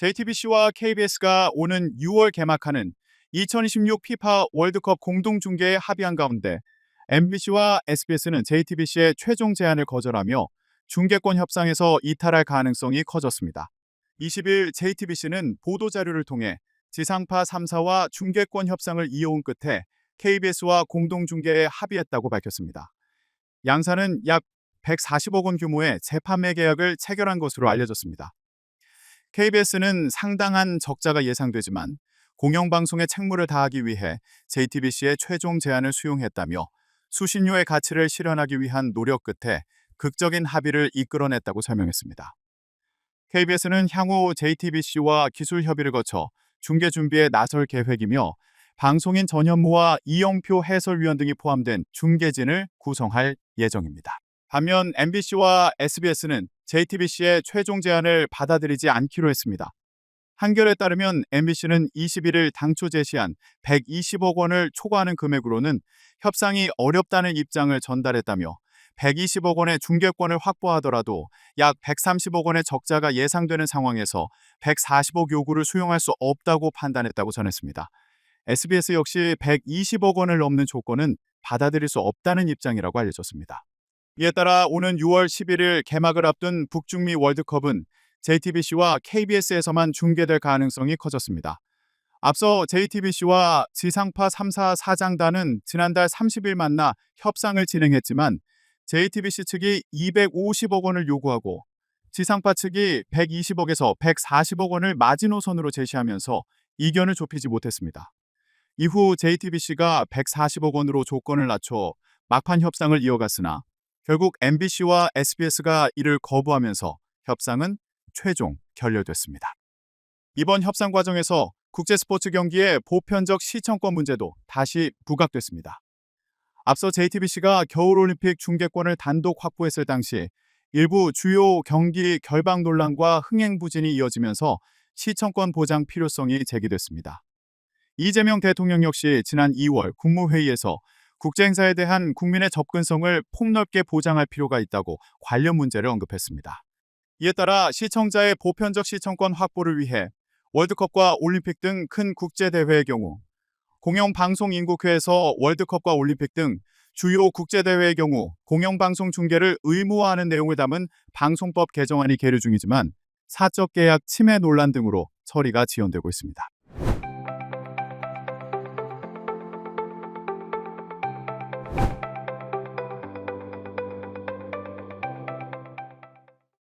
JTBC와 KBS가 오는 6월 개막하는 2026 피파 월드컵 공동중계에 합의한 가운데 MBC와 SBS는 JTBC의 최종 제안을 거절하며 중계권 협상에서 이탈할 가능성이 커졌습니다. 20일 JTBC는 보도자료를 통해 지상파 3사와 중계권 협상을 이어온 끝에 KBS와 공동중계에 합의했다고 밝혔습니다. 양사는 약 140억 원 규모의 재판매 계약을 체결한 것으로 알려졌습니다. KBS는 상당한 적자가 예상되지만 공영방송의 책무를 다하기 위해 JTBC의 최종 제안을 수용했다며 수신료의 가치를 실현하기 위한 노력 끝에 극적인 합의를 이끌어냈다고 설명했습니다. KBS는 향후 JTBC와 기술 협의를 거쳐 중계 준비에 나설 계획이며 방송인 전현무와 이영표 해설위원 등이 포함된 중계진을 구성할 예정입니다. 반면 MBC와 SBS는 JTBC의 최종 제안을 받아들이지 않기로 했습니다. 한겨레에 따르면 MBC는 21일 당초 제시한 120억 원을 초과하는 금액으로는 협상이 어렵다는 입장을 전달했다며 120억 원의 중계권을 확보하더라도 약 130억 원의 적자가 예상되는 상황에서 140억 요구를 수용할 수 없다고 판단했다고 전했습니다. SBS 역시 120억 원을 넘는 조건은 받아들일 수 없다는 입장이라고 알려졌습니다. 이에 따라 오는 6월 11일 개막을 앞둔 북중미 월드컵은 JTBC와 KBS에서만 중계될 가능성이 커졌습니다. 앞서 JTBC와 지상파 3사 사장단은 지난달 30일 만나 협상을 진행했지만 JTBC 측이 250억 원을 요구하고 지상파 측이 120억에서 140억 원을 마지노선으로 제시하면서 이견을 좁히지 못했습니다. 이후 JTBC가 140억 원으로 조건을 낮춰 막판 협상을 이어갔으나 결국 MBC와 SBS가 이를 거부하면서 협상은 최종 결렬됐습니다. 이번 협상 과정에서 국제 스포츠 경기의 보편적 시청권 문제도 다시 부각됐습니다. 앞서 JTBC가 겨울올림픽 중계권을 단독 확보했을 당시 일부 주요 경기 결방 논란과 흥행 부진이 이어지면서 시청권 보장 필요성이 제기됐습니다. 이재명 대통령 역시 지난 2월 국무회의에서 국제행사에 대한 국민의 접근성을 폭넓게 보장할 필요가 있다고 관련 문제를 언급했습니다. 이에 따라 시청자의 보편적 시청권 확보를 위해 월드컵과 올림픽 등 큰 국제대회의 경우, 공영방송인국회에서 월드컵과 올림픽 등 주요 국제대회의 경우 공영방송 중계를 의무화하는 내용을 담은 방송법 개정안이 계류 중이지만 사적 계약 침해 논란 등으로 처리가 지연되고 있습니다.